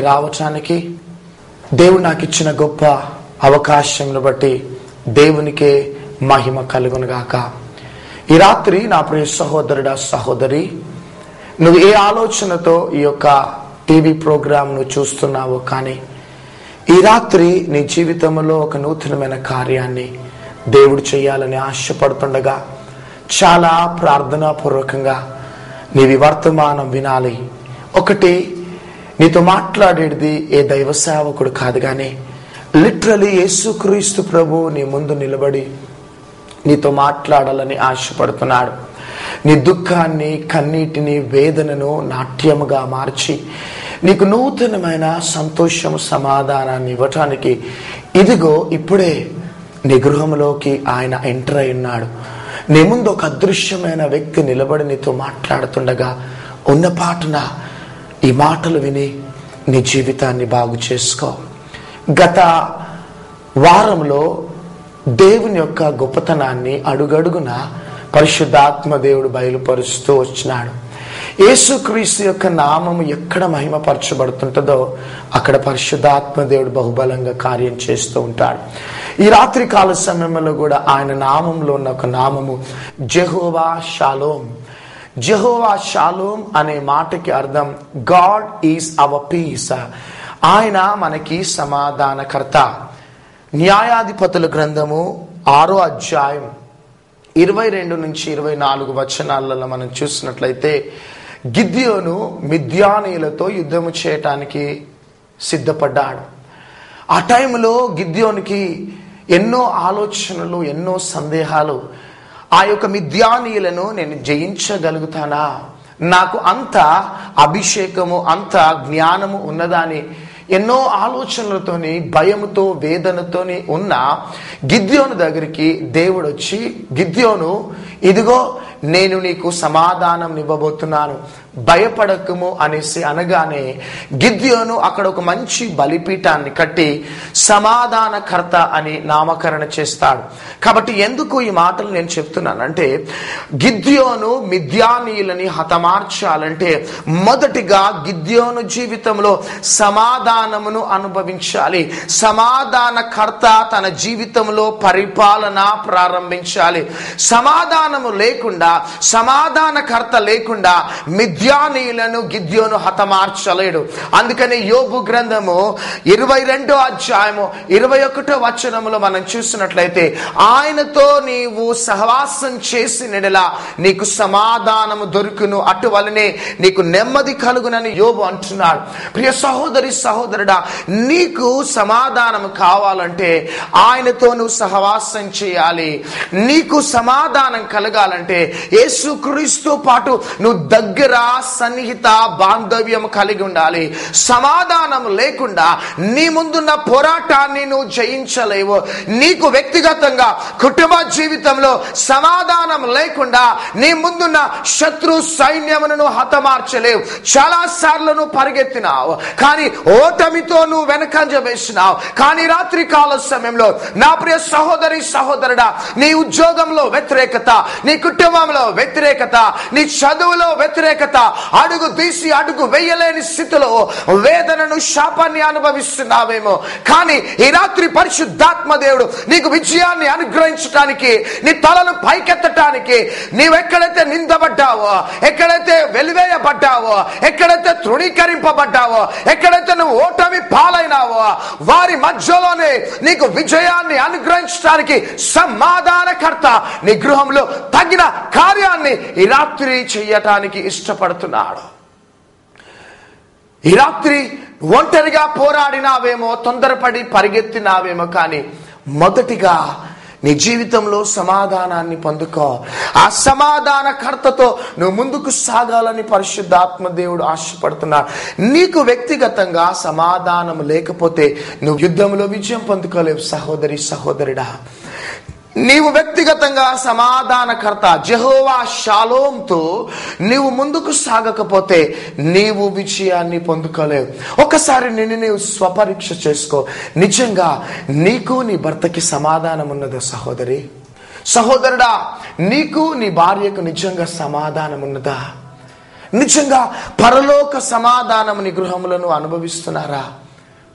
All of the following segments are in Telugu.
రావటానికి దేవుడు నాకు ఇచ్చిన గొప్ప అవకాశంను బట్టి దేవునికే మహిమ కలుగునుగాక. ఈ రాత్రి నా ప్రియ సహోదరుడా, సహోదరి, నువ్వు ఏ ఆలోచనతో ఈ యొక్క టీవీ ప్రోగ్రాంను చూస్తున్నావో కానీ ఈ రాత్రి నీ జీవితంలో ఒక నూతనమైన కార్యాన్ని దేవుడు చేయాలని ఆశపడుతుండగా చాలా ప్రార్థనాపూర్వకంగా నీవి వర్తమానం వినాలి. ఒకటి, నీతో మాట్లాడేది ఏ దైవ సేవకుడు కాదు కానీ లిటరలీ యేసుక్రీస్తు ప్రభు నీ ముందు నిలబడి నీతో మాట్లాడాలని ఆశపడుతున్నాడు. నీ దుఃఖాన్ని, కన్నీటిని, వేదనను నాట్యముగా మార్చి నీకు నూతనమైన సంతోషం, సమాధానాన్ని ఇవ్వటానికి ఇదిగో ఇప్పుడే నీ గృహంలోకి ఆయన ఎంటర్ అయి ఉన్నాడు. నీ ముందు ఒక అదృశ్యమైన వ్యక్తి నిలబడి నీతో మాట్లాడుతుండగా ఉన్న పాటున ఈ మాటలు విని నీ జీవితాన్ని బాగు చేసుకో. గత వారంలో దేవుని యొక్క గొప్పతనాన్ని అడుగడుగున పరిశుద్ధాత్మ దేవుడు బయలుపరుస్తూ వచ్చినాడు. యేసుక్రీస్తు యొక్క నామము ఎక్కడ మహిమపరచబడుతుంటుందో అక్కడ పరిశుద్ధాత్మ దేవుడు బహుబలంగా కార్యం చేస్తూ ఉంటాడు. ఈ రాత్రి కాల సమయంలో కూడా ఆయన నామంలో ఉన్న ఒక నామము జెహోవా షాలోమ్. జెహోవా షాలోమ్ అనే మాటకి అర్థం గాడ్ ఈజ్ అవర్ పీస్. ఆయన మనకి సమాధానకర్త. న్యాయాధిపతుల గ్రంథము 6వ అధ్యాయం 22 నుంచి 24 వచనాలలో మనం చూసినట్లయితే గిద్యోను మిద్యానీయులతో యుద్ధము చేయటానికి సిద్ధపడ్డాడు. ఆ టైంలో గిద్యోనికి ఎన్నో ఆలోచనలు, ఎన్నో సందేహాలు. ఆ యొక్క మిద్యానీయులను నేను జయించగలుగుతానా, నాకు అంత అభిషేకము, అంత జ్ఞానము ఉన్నదాని ఎన్నో ఆలోచనలతోని, భయముతో, వేదనతోని ఉన్న గిద్యోను దగ్గరికి దేవుడు వచ్చి, గిద్యోను ఇదిగో నేను నీకు సమాధానం ఇవ్వబోతున్నాను, భయపడకము అనేసి అనగానే గిద్యోను అక్కడ ఒక మంచి బలిపీఠాన్ని కట్టి సమాధానకర్త అని నామకరణ చేస్తాడు. కాబట్టి ఎందుకు ఈ మాటలు నేను చెప్తున్నానంటే, గిద్యోను మిద్యానీయులని హతమార్చాలంటే మొదటిగా గిద్యోను జీవితంలో సమాధానమును అనుభవించాలి. సమాధానకర్త తన జీవితంలో పరిపాలన ప్రారంభించాలి. సమాధానము లేకుండా, సమాధానకర్త లేకుండా మిద్యానీయులను గిద్యోను హతమార్చలేడు. అందుకని యోబు గ్రంథము 22వ అధ్యాయము 21వ వచనములో మనం చూసినట్లయితే ఆయనతో నీవు సహవాసం చేసినడలా నీకు సమాధానము దొరుకును, అటువలనే నీకు నెమ్మది కలుగునని యోబు అంటున్నాడు. ప్రియ సహోదరి, సహోదరుడా, నీకు సమాధానం కావాలంటే ఆయనతో నువ్వు సహవాసం చేయాలి. నీకు సమాధానం కలగాలంటే యేసుక్రీస్తుతో పాటు నువ్వు దగ్గర సన్నిహిత బాంధవ్యం కలిగి ఉండాలి. సమాధానం లేకుండా నీ ముందున్న పోరాటాన్ని నువ్వు జయించలేవు. నీకు వ్యక్తిగతంగా, కుటుంబ జీవితంలో సమాధానం లేకుండా నీ ముందున్న శత్రు సైన్యమును హతమార్చలేవు. చాలా సార్లు నువ్వు పరిగెత్తినావు కానీ ఓటమితో నువ్వు వెనకంజ వేసినావు. కానీ రాత్రి కాల సమయంలో నా ప్రియ సహోదరి, సహోదరుడా, నీ ఉద్యోగంలో వ్యతిరేకత, నీ కుటుంబంలో వ్యతిరేకత, నీ చదువులో వ్యతిరేకత, అడుగు తీసి అడుగు వేయలేని స్థితిలో వేదనను, శాపాన్ని అనుభవిస్తున్నావేమో. కానీ ఈ రాత్రి పరిశుద్ధాత్మ దేవుడు నీకు విజయాన్ని అనుగ్రహించడానికి, నీ తలను పైకెత్తటానికి, నీవెక్కడైతే నిందబడ్డావో, ఎక్కడైతే వెలివేయబడ్డావో, ఎక్కడైతే తృణీకరింపబడ్డావో, ఎక్కడైతే నువ్వు ఓటమి పాలైనావో వారి మధ్యలోనే నీకు విజయాన్ని అనుగ్రహించడానికి సమాధానకర్త నీ గృహంలో తగిన కార్యాన్ని ఈ రాత్రి చెయ్యటానికి ఇష్టపడుతున్నాడు. ఈ రాత్రి ఒంటరిగా పోరాడినావేమో, తొందరపడి పరిగెత్తినావేమో, కానీ మొదటిగా నీ జీవితంలో సమాధానాన్ని పొందుకో. ఆ సమాధానకర్తతో నువ్వు ముందుకు సాగాలని పరిశుద్ధాత్మ దేవుడు ఆశపడుతున్నాడు. నీకు వ్యక్తిగతంగా సమాధానం లేకపోతే నువ్వు యుద్ధంలో విజయం పొందుకోలేవు. సహోదరి, సహోదరుడా, నీవు వ్యక్తిగతంగా సమాధానకర్త జెహోవా షాలోమ్తో నీవు ముందుకు సాగకపోతే నీవు విజయాన్ని పొందుకోలేవు. ఒకసారి నిన్ను నీవు స్వపరీక్ష చేసుకో. నిజంగా నీకు నీ భర్తకి సమాధానం ఉన్నదా? సహోదరి, సహోదరుడా, నీకు నీ భార్యకు నిజంగా సమాధానం ఉన్నదా? నిజంగా పరలోక సమాధానం నీ గృహములను అనుభవిస్తున్నారా?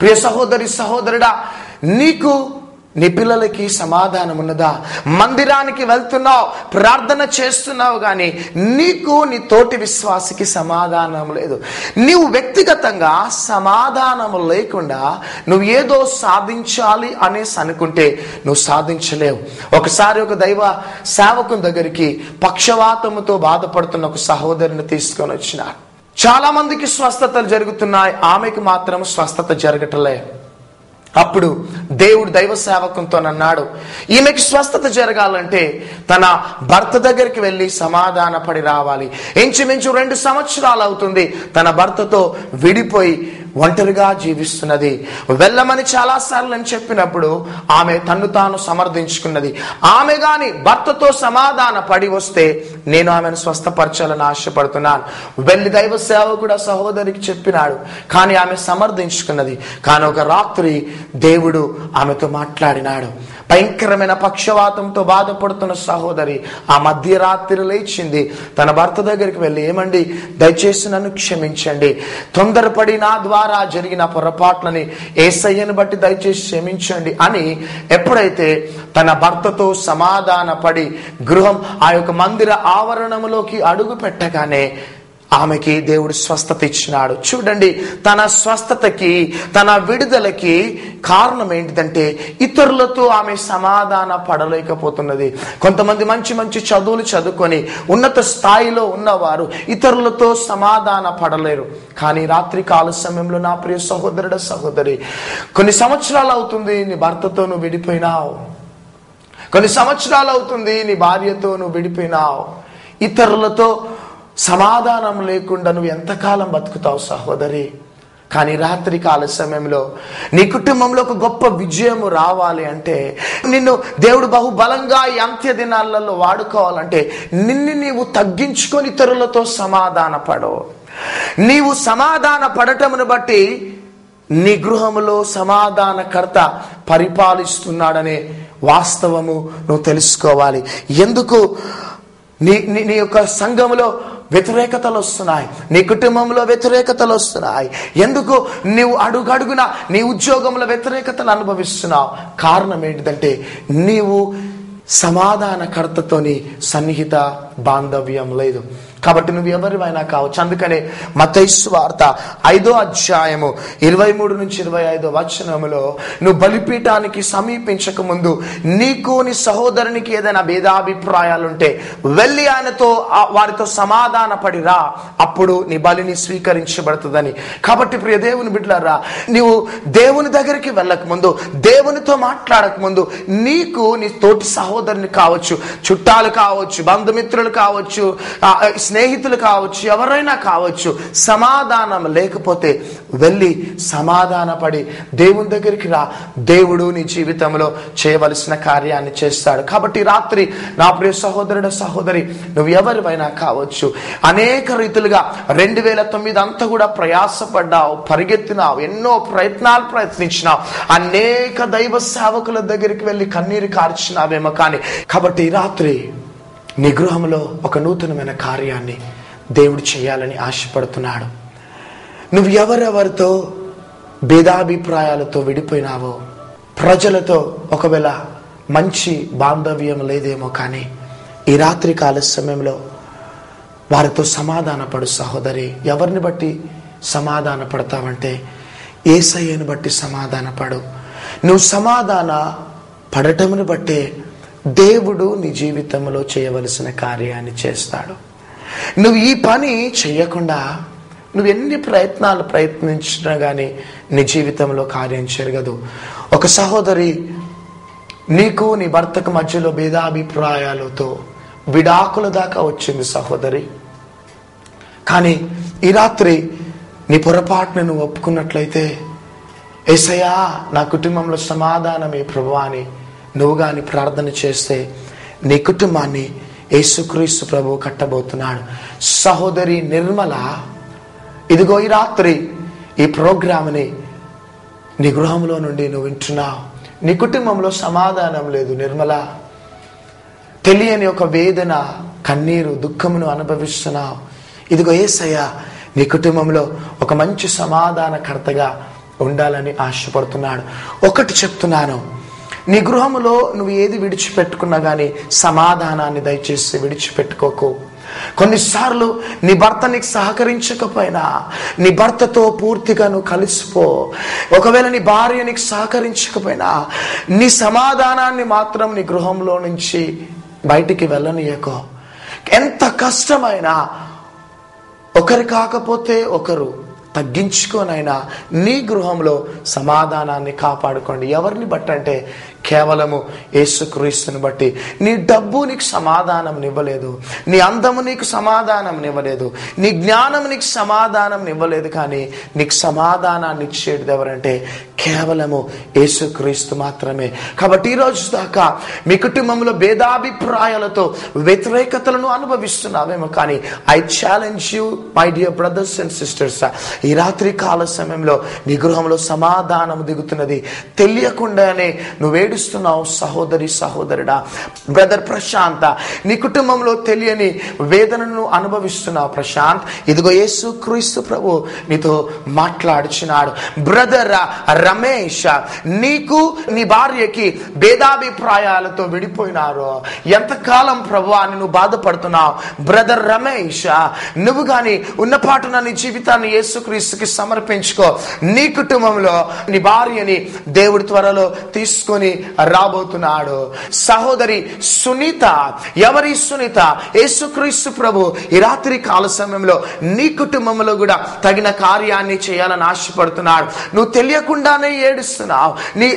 ప్రియ సహోదరి సహోదరుడా, నీకు నీ పిల్లలకి సమాధానం ఉన్నదా? మందిరానికి వెళ్తున్నావు, ప్రార్థన చేస్తున్నావు, కానీ నీకు నీ తోటి విశ్వాసికి సమాధానం లేదు. నీవు వ్యక్తిగతంగా సమాధానం లేకుండా నువ్వు ఏదో సాధించాలి అనేసి అనుకుంటే నువ్వు సాధించలేవు. ఒకసారి ఒక దైవ సేవకుని దగ్గరికి పక్షవాతముతో బాధపడుతున్న ఒక సహోదరిని తీసుకొని వచ్చినారు. చాలా మందికి స్వస్థతలు జరుగుతున్నాయి, ఆమెకు మాత్రం స్వస్థత జరగటలే. అప్పుడు దేవుడు దైవ సేవకునితో అన్నాడు, ఈమెకి స్వస్థత జరగాలంటే తన భర్త దగ్గరికి వెళ్ళి సమాధాన పడి రావాలి. ఇంచుమించు 2 సంవత్సరాలు అవుతుంది తన భర్తతో విడిపోయి ఒంటరిగా జీవిస్తున్నది. వెళ్ళమని చాలాసార్లు అని చెప్పినప్పుడు ఆమె తన్ను తాను సమర్థించుకున్నది. ఆమె గాని భర్తతో సమాధాన పడి వస్తే నేను ఆమెను స్వస్థపరచాలని ఆశపడుతున్నాను. వెళ్ళి దైవ సేవకుడు సహోదరికి చెప్పినాడు, కానీ ఆమె సమర్థించుకున్నది. కానీ ఒక రాత్రి దేవుడు ఆమెతో మాట్లాడినాడు. భయంకరమైన పక్షవాతంతో బాధపడుతున్న సహోదరి ఆ మధ్యరాత్రి లేచింది. తన భర్త దగ్గరికి వెళ్ళి, ఏమండి, దయచేసి నన్ను క్షమించండి, తొందరపడి నా ద్వారా జరిగిన పొరపాట్లని యేసయ్యను బట్టి దయచేసి క్షమించండి అని ఎప్పుడైతే తన భర్తతో సమాధాన పడి గృహం ఆ యొక్క మందిర ఆవరణములోకి అడుగు పెట్టగానే ఆమెకి దేవుడు స్వస్థత ఇచ్చినాడు. చూడండి, తన స్వస్థతకి, తన విడుదలకి కారణం ఏంటిదంటే ఇతరులతో ఆమె సమాధాన పడలేకపోతున్నది. కొంతమంది మంచి మంచి చదువులు చదువుకొని ఉన్నత స్థాయిలో ఉన్నవారు ఇతరులతో సమాధాన పడలేరు. కానీ రాత్రి కాల సమయంలో నా ప్రియ సహోదరుడు సహోదరి, కొన్ని సంవత్సరాలు అవుతుంది నీ భర్తతో నువ్వు విడిపోయినావు, కొన్ని సంవత్సరాలు అవుతుంది నీ భార్యతో నువ్వు విడిపోయినావు. ఇతరులతో సమాధానం లేకుండా నువ్వు ఎంతకాలం బతుకుతావు సహోదరి? కానీ రాత్రి కాల సమయంలో నీ కుటుంబంలో ఒక గొప్ప విజయం రావాలి అంటే, నిన్ను దేవుడు బహుబలంగా ఈ అంత్య దినాలలో వాడుకోవాలంటే నిన్ను నీవు తగ్గించుకొని ఇతరులతో సమాధాన పడవు. నీవు సమాధాన పడటమును బట్టి నీ గృహములో సమాధానకర్త పరిపాలిస్తున్నాడనే వాస్తవము నువ్వు తెలుసుకోవాలి. ఎందుకు నీ యొక్క సంఘములో వ్యతిరేకతలు వస్తున్నాయి, నీ కుటుంబంలో వ్యతిరేకతలు వస్తున్నాయి? ఎందుకు నీవు అడుగడుగున నీ ఉద్యోగంలో వ్యతిరేకతలు అనుభవిస్తున్నావు? కారణం ఏంటిదంటే నీవు సమాధానకర్తతోని సన్నిహిత బాంధవ్యం లేదు. కాబట్టి నువ్వు ఎవరివైనా కావచ్చు. అందుకనే మత్తయి సువార్త 5వ అధ్యాయము 23-25 వచనములో, నువ్వు బలిపీఠానికి సమీపించక ముందు నీకు నీ సహోదరునికి ఏదైనా భేదాభిప్రాయాలుంటే వెళ్ళి ఆయనతో వారితో సమాధాన పడిరా, అప్పుడు నీ బలిని స్వీకరించబడుతుందని. కాబట్టి ప్రియ దేవుని బిడ్డలారా, నీవు దేవుని దగ్గరికి వెళ్ళక ముందు, దేవునితో మాట్లాడక ముందు నీకు నీ తోటి సహోదరుని కావచ్చు, చుట్టాలు కావచ్చు, బంధుమిత్రులు కావచ్చు, స్నేహితులు కావచ్చు, ఎవరైనా కావచ్చు, సమాధానం లేకపోతే వెళ్ళి సమాధాన పడి దేవుని దగ్గరికి రా. దేవుడు నీ జీవితంలో చేయవలసిన కార్యాన్ని చేస్తాడు. కాబట్టి రాత్రి నా ప్రియ సహోదరుడు సహోదరి, నువ్వు ఎవరివైనా కావచ్చు, అనేక రీతులుగా 2009 అంతా కూడా ప్రయాసపడ్డావు, పరిగెత్తినావు, ఎన్నో ప్రయత్నించినావు, అనేక దైవ సేవకుల దగ్గరికి వెళ్ళి కన్నీరు కార్చినావేమో. కానీ కాబట్టి ఈ రాత్రి నీ గృహంలో ఒక నూతనమైన కార్యాన్ని దేవుడు చేయాలని ఆశపడుతున్నాడు. నువ్వు ఎవరెవరితో భేదాభిప్రాయాలతో విడిపోయినావో, ప్రజలతో ఒకవేళ మంచి బాంధవ్యం లేదేమో, కానీ ఈ రాత్రి కాల సమయంలో వారితో సమాధాన పడు సహోదరి. ఎవరిని బట్టి సమాధాన పడతావంటే యేసయ్యను బట్టి సమాధాన పడు. నువ్వు సమాధాన పడటమును బట్టే దేవుడు నీ జీవితంలో చేయవలసిన కార్యాన్ని చేస్తాడు. నువ్వు ఈ పని చేయకుండా నువ్వు ఎన్ని ప్రయత్నించినా కానీ నీ జీవితంలో కార్యం జరగదు. ఒక సహోదరి, నీకు నీ భర్తకు మధ్యలో భేదాభిప్రాయాలతో విడాకుల దాకా వచ్చింది సహోదరి. కానీ ఈ రాత్రి నీ పొరపాటును నువ్వు ఒప్పుకున్నట్లయితే, యేసయ్యా నా కుటుంబంలో సమాధానమే ప్రభువా అని నువ్వు కానీ ప్రార్థన చేస్తే నీ కుటుంబాన్ని యేసుక్రీస్తు ప్రభువు కట్టబోతున్నాడు. సహోదరి నిర్మల, ఇదిగో ఈ రాత్రి ఈ ప్రోగ్రామ్ని నీ గృహంలో నుండి నువ్వు వింటున్నావు. నీ కుటుంబంలో సమాధానం లేదు నిర్మల, తెలియని ఒక వేదన, కన్నీరు, దుఃఖమును అనుభవిస్తున్నావు. ఇదిగో యేసయ్య నీ కుటుంబంలో ఒక మంచి సమాధానకర్తగా ఉండాలని ఆశపడుతున్నాడు. ఒకటి చెప్తున్నాను, నీ గృహములో నువ్వు ఏది విడిచిపెట్టుకున్నా కానీ సమాధానాన్ని దయచేసి విడిచిపెట్టుకోకు. కొన్నిసార్లు నీ భర్త నీకు సహకరించకపోయినా నీ భర్తతో పూర్తిగా నువ్వు కలిసిపో. ఒకవేళ నీ భార్య నీకు సహకరించకపోయినా నీ సమాధానాన్ని మాత్రం నీ గృహంలో నుంచి బయటికి వెళ్ళనీయకో. ఎంత కష్టమైనా ఒకరు కాకపోతే ఒకరు తగ్గించుకోనైనా నీ గృహంలో సమాధానాన్ని కాపాడుకోండి. ఎవరిని బట్టి అంటే కేవలము యేసుక్రీస్తుని బట్టి. నీ డబ్బు నీకు సమాధానం ఇవ్వలేదు, నీ అందము నీకు సమాధానం ఇవ్వలేదు, నీ జ్ఞానం నీకు సమాధానం ఇవ్వలేదు, కానీ నీకు సమాధానాన్ని ఇచ్చేది ఎవరంటే కేవలము యేసుక్రీస్తు మాత్రమే. కాబట్టి ఈరోజు దాకా మీ కుటుంబంలో భేదాభిప్రాయాలతో వ్యతిరేకతలను అనుభవిస్తున్నావేమో, కానీ I challenge you my dear brothers and sisters, ఈ రాత్రి కాల సమయంలో నీ గృహంలో సమాధానం దిగుతున్నది. తెలియకుండానే నువ్వు ఏడుస్తున్నావు సహోదరి సహోదరుడా. బ్రదర్ ప్రశాంత్, నీ కుటుంబంలో తెలియని వేదనను అనుభవిస్తున్నావు ప్రశాంత్. ఇదిగో యేసుక్రీస్తు ప్రభు నీతో మాట్లాడుచున్నాడు. బ్రదర్ రమేష్, నీకు నీ భార్యకి భేదాభిప్రాయాలతో విడిపోయినారు. ఎంతకాలం ప్రభు అని నువ్వు బాధపడుతున్నావు. బ్రదర్ రమేష్, నువ్వు గాని ఉన్నపాటున నీ జీవితాన్ని యేసుక్రీస్తుకి సమర్పించుకో. నీ కుటుంబంలో నీ భార్యని దేవుడి త్వరలో తీసుకొని రాబోతున్నాడు. సహోదరి సునీత, ఎవరి సునీత? యేసుక్రీస్తు ప్రభు ఈ రాత్రి కాల సమయంలో నీ కుటుంబంలో కూడా తగిన కార్యాన్ని చేయాలని ఆశపడుతున్నాడు. నువ్వు తెలియకుండానే ఏడుస్తున్నావు.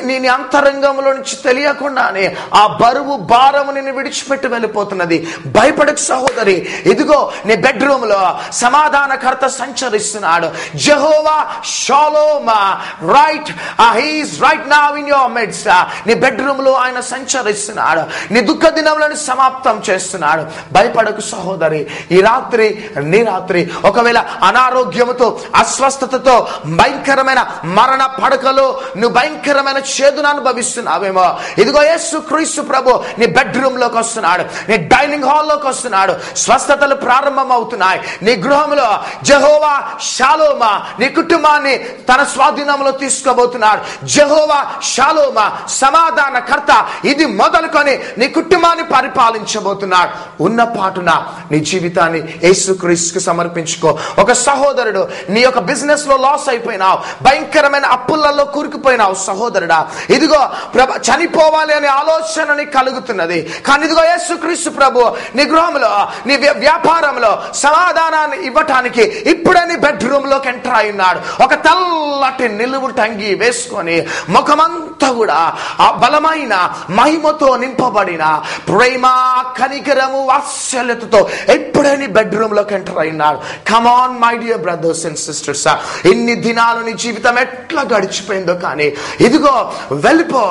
నీ అంతరంగంలో నుంచి తెలియకుండానే ఆ బరువు భారము నిన్ను విడిచిపెట్టి వెళ్ళిపోతున్నది. భయపడకు సహోదరి. ఇదిగో నీ బెడ్రూమ్ లో సమాధానకర్త సంచరిస్తున్నాడు. Jehovah Shalom, right, he is right now in your midst. నీ బెడ్రూమ్ లో ఆయన సంచరిస్తున్నాడు. నీ దుఃఖ దినములను సమాప్తం చేస్తున్నాడు. భయపడకు సహోదరి. ఈ రాత్రి నీ రాత్రి ఒకవేళ అనారోగ్యముతో అస్వస్థతతో భయంకరమైన మరణ పడకలో నువ్వు భయంకరమైన చేదును అనుభవిస్తున్నావేమో, ఇదిగో యేసుక్రీస్తు ప్రభు నీ బెడ్రూమ్ లోకి వస్తున్నాడు, నీ డైనింగ్ హాల్లోకి వస్తున్నాడు. స్వస్థతలు ప్రారంభం అవుతున్నాయి. నీ గృహంలో జెహోవా షాలోమా నీ కుటుంబాన్ని తన స్వాధీనంలో తీసుకోబోతున్నాడు. జెహోవా షాలోమా సమాధానకర్త ఇది మొదలుకొని నీ కుటుంబాన్ని పరిపాలించబోతున్నాడు. ఉన్న పాటున నీ జీవితాన్ని యేసుక్రీస్తుకు సమర్పించుకో. ఒక సహోదరుడు, నీ యొక్క బిజినెస్ లో లాస్ అయిపోయినావు, భయంకరమైన అప్పులలో కూరుకుపోయినావు సహోదరుడా. ఇదిగో చనిపోవాలి అనే ఆలోచన నీకు కలుగుతున్నది, కానీ ఇదిగో యేసుక్రీస్తు ప్రభు నీ గృహంలో నీ వ్యాపారంలో సమాధానాన్ని ఇవ్వటానికి ఇప్పుడే నీ బెడ్రూమ్ లోకి ఎంటర్ అయి ఉన్నాడు. ఒక తెల్లటి నిలువు టంగి వేసుకొని ముఖమంతా కూడా ఆ బలమైన మహిమతో నింపబడిన ప్రేమ కనికరము వాత్సల్యతతో ఎప్పుడే నీ బెడ్రూమ్ లోకి ఎంటర్ అయినాడు. Come on my dear brothers and sisters, ఇన్ని దినాలు నీ జీవితం ఎట్లా గడిచిపోయిందో కానీ ఇదిగో వెళ్ళిపో.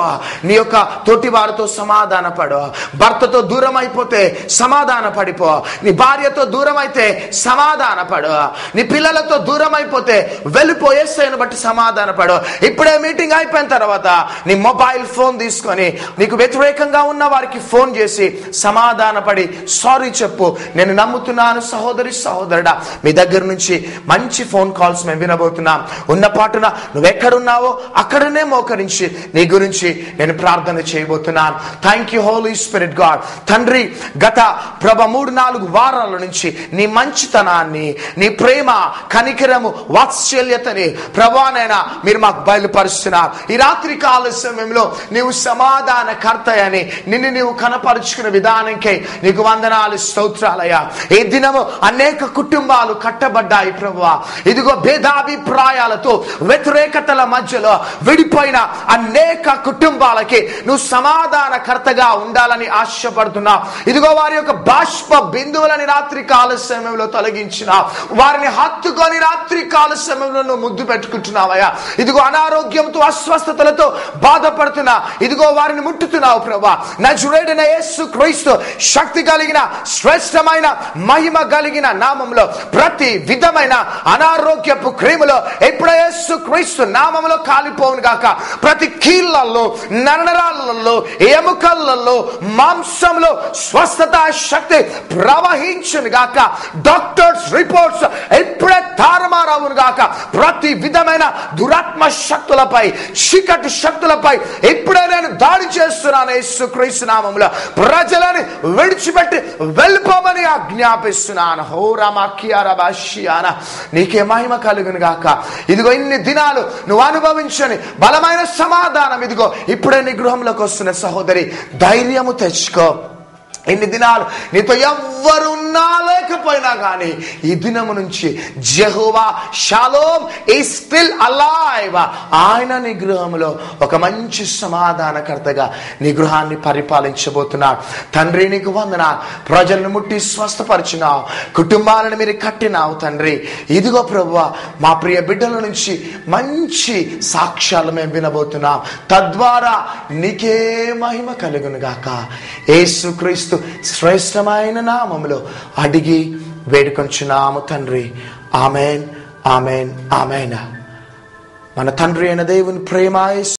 నీ యొక్క తోటి వారితో సమాధాన పడు. భర్తతో దూరం అయిపోతే సమాధాన పడిపో. నీ భార్యతో దూరం అయితే సమాధాన పడు. నీ పిల్లలతో దూరం అయిపోతే వెళ్ళిపో. యేసుని బట్టి సమాధాన పడు. ఇప్పుడే మీటింగ్ అయిపోయిన తర్వాత నీ మొబైల్ ఫోన్ తీసుకొని నీకు వ్యతిరేకంగా ఉన్న వారికి ఫోన్ చేసి సమాధాన పడి సారీ చెప్పు. నేను నమ్ముతున్నాను సహోదరి సహోదరుడా, మీ దగ్గర నుంచి మంచి ఫోన్ కాల్స్ మేము వినబోతున్నాం. ఉన్న పాటున నువ్వు ఎక్కడున్నావో అక్కడనే మోకరించి నీ గురించి నేను ప్రార్థన చేయబోతున్నాను. Thank you holy spirit God. తండ్రి, గత 3-4 వారాల నుంచి నీ మంచితనాన్ని, నీ ప్రేమ కనికరము వాత్సల్యతని ప్రభానైనా మీరు మాకు బయలుపరుస్తున్నారు. ఈ రాత్రి కాల సమయంలో నీవు సమాధానకర్త అని నిన్ను నీవు కనపరుచుకున్న విధానంకే నీకు వందనాలు స్తోత్రాలయ్యా. ఈ దినము అనేక కుటుంబాలు కట్టబడ్డాయి ప్రభువా. ఇదిగో భేదాభిప్రాయాలతో వ్యతిరేకతల మధ్యలో విడిపోయిన అనేక కుటుంబాలకి నువ్వు సమాధానకర్తగా ఉండాలని ఆశపడుతున్నావు. ఇదిగో వారి యొక్క బాష్ప బిందువులని రాత్రి కాల సమయంలో తొలగించిన వారిని హత్తుకొని రాత్రి రాత్రికాల సమయంలో ముద్దు పెట్టుకుంటున్నావయ్యా. ఇదిగో అనారోగ్యంతో అస్వస్థతలతో బాధపడుతున్నా ఇదిగో వారిని ముట్టుతున్నావు ప్రభా. నజరేయుడైన యేసు క్రీస్తు శక్తి కలిగిన శ్రేష్టమైన మహిమ కలిగిన నామములో ప్రతి విధమైన అనారోగ్యపు క్రిములో ఇప్పుడు యేసు క్రీస్తు నామములో కాలిపోవును గాక. ప్రతి కీళ్లలో, నరనరాలలో, ఎముకలలో, మాంసంలో స్వస్థత శక్తి ప్రవహించును గాక. డాక్టర్స్ రిపోర్ట్స్ ఇప్పుడే తారుమారవును గాక. ప్రతి విధమైన దురాత్మ శక్తులపై, చీకటి శక్తులపై ఇప్పుడే నేను దాడి చేస్తున్నాను యేసుక్రీస్తు నామములో. ప్రజలని విడిచిపెట్టి వెళ్ళిపోమని ఆజ్ఞాపిస్తున్నాను. హో రామాకియారబాషియాన, నీకే మహిమ కలుగును గాక. ఇదిగో ఇన్ని దినాలు నువ్వు అనుభవించని బలమైన సమాధానం ఇదిగో ఇప్పుడే నీ గృహంలోకి వస్తున్న సహోదరి, ధైర్యము తెచ్చుకో. ఇన్ని దినాలు నీతో ఎవ్వరున్నా లేకపోయినా కానీ ఈ దినము నుంచి యెహోవా షాలోమ్ ఈజ్ స్టిల్ అలైవ్. ఆయన నీ గృహంలో ఒక మంచి సమాధానకర్తగా నీ గృహాన్ని పరిపాలించబోతున్నాడు. తండ్రి నీకు వందనాలు. ప్రజలను ముట్టి స్వస్థపరిచినావు, కుటుంబాలను మీరు కట్టినావు తండ్రి. ఇదిగో ప్రభువా, మా ప్రియ బిడ్డల నుంచి మంచి సాక్ష్యాలు మేము వినబోతున్నాం. తద్వారా నీకే మహిమ కలుగును గాక. యేసుక్రీస్తు శ్రేష్టమైన నామములో అడిగి వేడుకొంచున్నాము తండ్రి. Amen, amen, amen. మన తండ్రి అయిన దేవుని ప్రేమ,